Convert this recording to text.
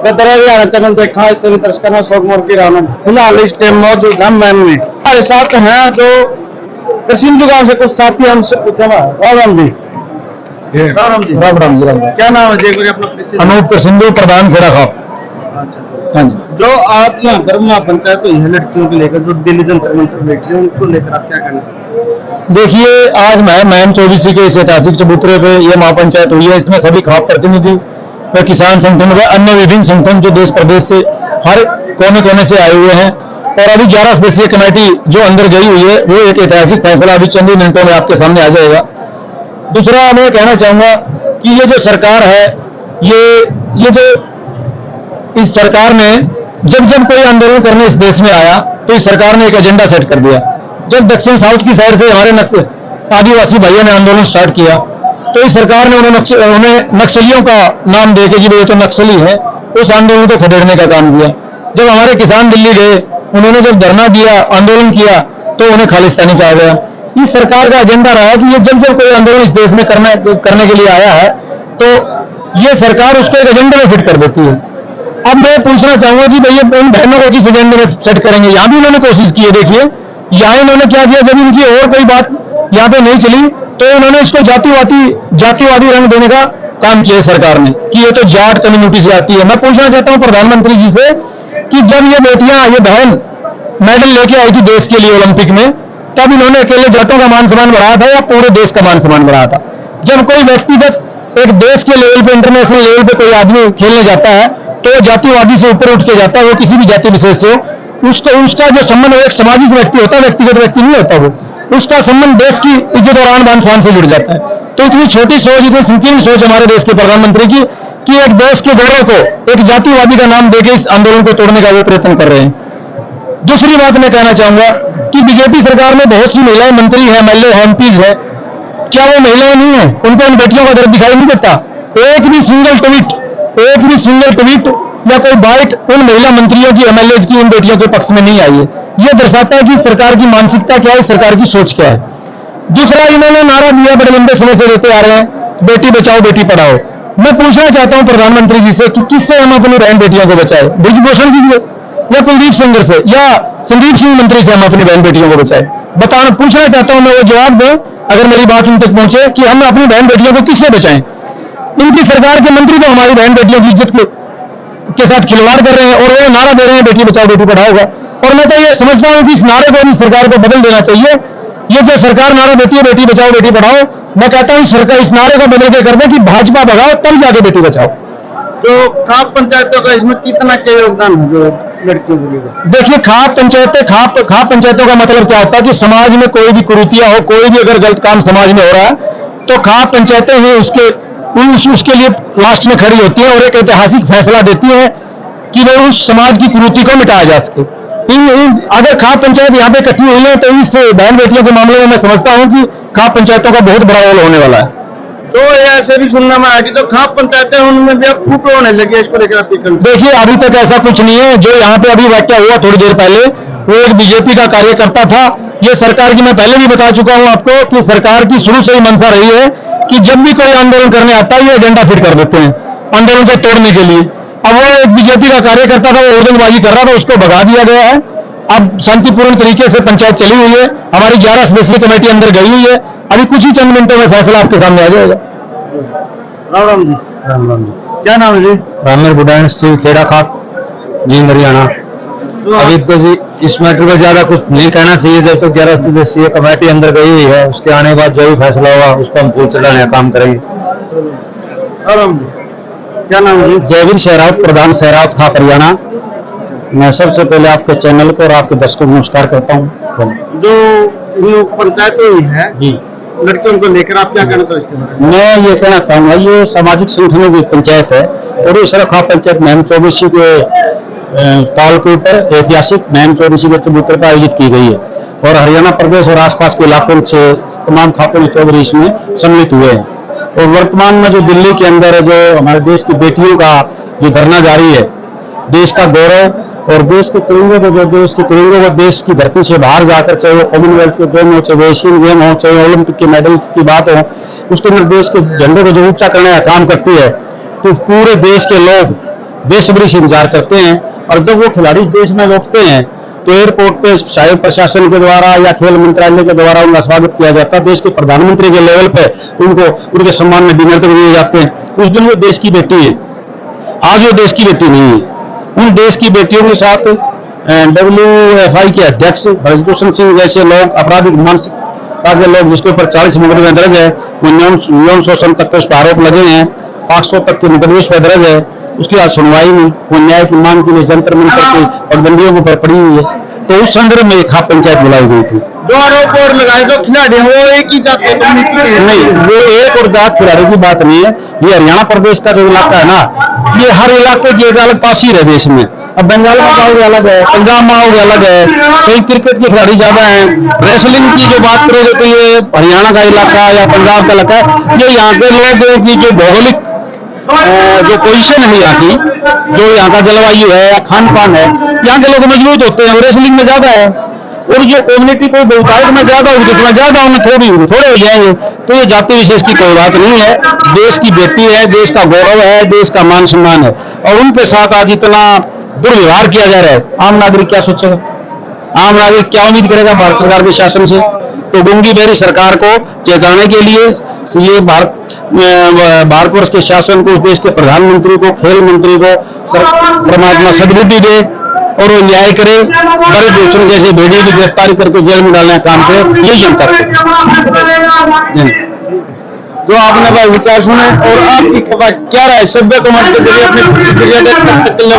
Haryana channel देखा है सभी दर्शकों ने शोक मोर की राम फिलहाल इस टाइम मौजूद हम मैन में हमारे साथ हैं जो सिंधु गांव से कुछ साथी हमसे पूछा। राम जी राम जी राम राम जी क्या नाम है जी? अपना परिचय। अनूप सिंधु प्रधान खेड़ा खाप। हाँ जी, जो आज यहाँ ब्रह्मा पंचायत हुई है लड़कियों को लेकर, जो दिल्ली जंतर मंतर बैठी है, उनको लेकर आप क्या कहना चाहते हैं? देखिए, आज मैं मैम 24 के इस ऐतिहासिक चबूतरे पे ये महापंचायत हुई है। इसमें सभी खाप प्रतिनिधि व किसान संगठन व अन्य विभिन्न संगठन जो देश प्रदेश से हर कोने कोने से आए हुए हैं, और अभी 11 सदस्यीय कमेटी जो अंदर गई हुई है, वो एक ऐतिहासिक फैसला अभी चंद ही मिनटों में आपके सामने आ जाएगा। दूसरा मैं कहना चाहूंगा कि ये जो सरकार है, ये जो इस सरकार ने जब कोई आंदोलन करने इस देश में आया तो इस सरकार ने एक एजेंडा सेट कर दिया। जब दक्षिण साउथ की साइड से हमारे आदिवासी भाइयों ने आंदोलन स्टार्ट किया तो इस सरकार ने उन्हें नक्सलियों का नाम देके कि ये तो नक्सली है, उस आंदोलन को खदेड़ने का काम किया। जब हमारे किसान दिल्ली गए, उन्होंने जब धरना दिया, आंदोलन किया, तो उन्हें खालिस्तानी कहा गया। इस सरकार का एजेंडा रहा कि ये जब कोई आंदोलन इस देश में करने के लिए आया है तो ये सरकार उसको एक एजेंडे में फिट कर देती है। अब मैं पूछना चाहूंगा कि भैया इन बहनों को किस एजेंडे में सेट करेंगे? यहाँ भी उन्होंने कोशिश की है। देखिए यहाँ इन्होंने क्या किया, जब इनकी और कोई बात यहाँ पे नहीं चली तो उन्होंने इसको जातिवादी रंग देने का काम किया सरकार ने कि ये तो जाट कम्युनिटी से आती है। मैं पूछना चाहता हूँ प्रधानमंत्री जी से कि जब ये बेटियां, ये बहन मेडल लेके आई थी देश के लिए ओलंपिक में, तब इन्होंने अकेले जाटों का मान सम्मान बढ़ाया था या पूरे देश का मान सम्मान बढ़ाया था? जब कोई व्यक्तिगत एक देश के लेवल पे, इंटरनेशनल लेवल पे कोई आदमी खेलने जाता है तो जातिवादी से ऊपर उठ के जाता है, वो किसी भी जाति विशेष से हो। उसका जो संबंध एक सामाजिक व्यक्ति होता है, व्यक्तिगत व्यक्ति नहीं होता। वो उसका संबंध देश की इज्जत और आन बान शान से जुड़ जाता है। तो इतनी छोटी सोच, इतनी संकीर्ण सोच हमारे देश के प्रधानमंत्री की कि एक देश के गौरव को एक जातिवादी का नाम देकर इस आंदोलन को तोड़ने का वो प्रयत्न कर रहे हैं। दूसरी बात मैं कहना चाहूंगा कि बीजेपी सरकार में बहुत सी महिलाएं मंत्री हैं, एमएलए हैं, एमपीज है। क्या वो महिलाएं नहीं है? उनको इन बेटियों का दर्द दिखाई नहीं देता? एक भी सिंगल ट्वीट या कोई बाइट उन महिला मंत्रियों की, एमएलए की इन बेटियों के पक्ष में नहीं आई है। यह दर्शाता है कि सरकार की मानसिकता क्या है, सरकार की सोच क्या है। दूसरा, इन्होंने नारा दिया, बड़े लंबे समय से देते आ रहे हैं, बेटी बचाओ बेटी पढ़ाओ। मैं पूछना चाहता हूं प्रधानमंत्री जी से कि किससे हम अपनी बहन बेटियों को बचाए? ब्रिजभूषण जी से या कुलदीप सिंह से या संदीप सिंह मंत्री से हम अपनी बहन बेटियों को बचाए? पूछना चाहता हूं मैं, वो जवाब दें अगर मेरी बात उन तक पहुंचे कि हम अपनी बहन बेटियों को किससे बचाएं। इनकी सरकार के मंत्री तो हमारी बहन बेटियों की इज्जत के साथ खिलवाड़ कर रहे हैं और वो नारा दे रहे हैं बेटी बचाओ बेटी पढ़ाओ का। और मैं तो ये समझता हूं कि इस नारे को इस सरकार को बदल देना चाहिए। ये जो सरकार नारा देती है बेटी बचाओ बेटी पढ़ाओ, मैं कहता हूं सरकार इस नारे को बदल के कर दे कि भाजपा भगाओ तब जाके बेटी बचाओ। तो खाप पंचायतों का इसमें कितना क्या योगदान है जो लड़कियों को लेकर? देखिए, खाप पंचायतों का मतलब क्या होता है कि समाज में कोई भी कुरीतियां हो, कोई भी अगर गलत काम समाज में हो रहा है तो खाप पंचायतें ही उसके लिए लास्ट में खड़ी होती है और एक ऐतिहासिक फैसला देती है कि वो उस समाज की कुरीति को मिटाया जा सके। अगर खाप पंचायत यहाँ पे इकट्ठी हुई है तो इस बहन बेटियों के मामले में मैं समझता हूँ कि खाप पंचायतों का बहुत बड़ा रोल होने वाला है। तो ऐसे भी सुनना में आया कि जो खाप पंचायतें उनमें भी अब फूट होने लगी, इसको लेकर आप? देखिए, अभी तक ऐसा कुछ नहीं है। जो यहाँ पे अभी वाकया हुआ थोड़ी देर पहले, वो एक बीजेपी का कार्यकर्ता था। ये सरकार की मैं पहले भी बता चुका हूँ आपको कि सरकार की शुरू से ही मंशा रही है कि जब भी कोई आंदोलन करने आता है ये एजेंडा फिट कर देते हैं आंदोलन को तोड़ने के लिए। अब वो एक बीजेपी का कार्यकर्ता था, वो उड़नबाजी कर रहा था, उसको भगा दिया गया है। अब शांतिपूर्ण तरीके से पंचायत चली हुई है, हमारी 11 सदस्यीय कमेटी अंदर गई हुई है। अभी कुछ ही चंद मिनटों में फैसला आपके सामने आ जाएगा। राम राम जी। राम राम जी। क्या नाम है जी? रामेर बुढ़ान सिंह खेड़ा खाप जी, हरियाणा। अभी तो जी इस मैटर में ज्यादा कुछ नहीं कहना चाहिए। जब तक 11 सदस्यीय कमेटी अंदर गई हुई है, उसके आने के बाद जो भी फैसला होगा उसको हम फूल चढ़ाने का काम करेंगे। क्या नाम है? जयवीर सहरावत, प्रधान सहरावत खाप हरियाणा। मैं सबसे पहले आपके चैनल को और आपके दर्शकों को नमस्कार करता हूँ। जो पंचायत हुई है जी, लड़कियों को लेकर आप क्या कहना चाहते हैं इसके बारे में? मैं ये कहना चाहूंगा, ये सामाजिक संगठनों की पंचायत है और इस खाप पंचायत मैम 24 के ताल के ऊपर ऐतिहासिक मैम 24 के चबूतरे पर आयोजित की गई है और हरियाणा प्रदेश और आसपास के इलाकों से तमाम खापों के चौधरी इसमें सम्मिलित हुए हैं। और वर्तमान में जो दिल्ली के अंदर जो हमारे देश की बेटियों का जो धरना जारी है, देश का गौरव और देश के तिरंगे को देश की धरती से बाहर जाकर, चाहे वो कॉमनवेल्थ के गेम हो, चाहे एशियन गेम हो, चाहे ओलंपिक के मेडल की बात हो, उसके अंदर देश के झंडे को जो ऊंचा करने का काम करती है, तो पूरे देश के लोग बेसब्री से इंतजार करते हैं। और जब वो खिलाड़ी इस देश में लौटते हैं तो एयरपोर्ट पे शायद प्रशासन के द्वारा या खेल मंत्रालय के द्वारा उनका स्वागत किया जाता है। देश के प्रधानमंत्री के लेवल पे उनको उनके सम्मान में डिनर तक दिए जाते हैं। उस दिन वो देश की बेटी है, आज वो देश की बेटी नहीं है। उन देश की बेटियों के साथ WFI के अध्यक्ष ब्रजभूषण सिंह जैसे लोग, आपराधिक मानसिकता के लोग जिसके ऊपर 40 मुकदमे दर्ज है, वो यौन शोषण तक के उस पर आरोप लगे हैं, 500 तक के मुकदमे उस पर दर्ज है, उसकी आज सुनवाई नहीं। वो न्याय की मांग के लिए जंतर मंतर की पगडंडियों के ऊपर पड़ी हुई है। तो उस संदर्भ में एक खाप पंचायत बुलाई गई थी। जो आरोप और लगाए जो खिलाड़ी हैं वो एक ही जात के नहीं, वो एक और जात खिलाड़ी की बात नहीं है। ये हरियाणा प्रदेश का जो इलाका है ना, ये हर इलाके की एक अलग तासीर है देश में। अब बंगाल में माहौल अलग है, पंजाब माहौल अलग है, कहीं क्रिकेट के खिलाड़ी ज्यादा हैं। रेसलिंग की जो बात करोगे तो ये हरियाणा का इलाका या पंजाब का इलाका है। ये यहाँ के लोगों की जो भौगोलिक जो पोजीशन है यहाँ की, जो यहाँ का जलवायु है या खान पान है, यहाँ के लोग मजबूत होते हैं, रेसलिंग में ज्यादा है। और जो कम्युनिटी कोई बहुतायत में ज्यादा होगी, उसमें ज्यादा होंगे, थोड़े हो जाएंगे। तो ये जाति विशेष की कोई बात नहीं है। देश की बेटी है, देश का गौरव है, देश का मान सम्मान है। और उनके साथ आज इतना दुर्व्यवहार किया जा रहा है, आम नागरिक क्या सोचेगा? आम नागरिक क्या उम्मीद करेगा भारत सरकार के शासन से? तो गूंगी बहरी सरकार को चेताने के लिए ये भारतवर्ष के शासन को, उस देश के प्रधानमंत्री को, खेल मंत्री को परमात्मा सद्बुद्धि दे और वो न्याय करे। ब्रजभूषण जैसे भेड़िए की गिरफ्तारी करके जेल में डालने का काम करे, यही जनता है। जो आपने भाई विचार सुने और आपकी क्या राय सभ्य कमेंट के जरिए अपनी प्रतिक्रिया देख सकते हैं।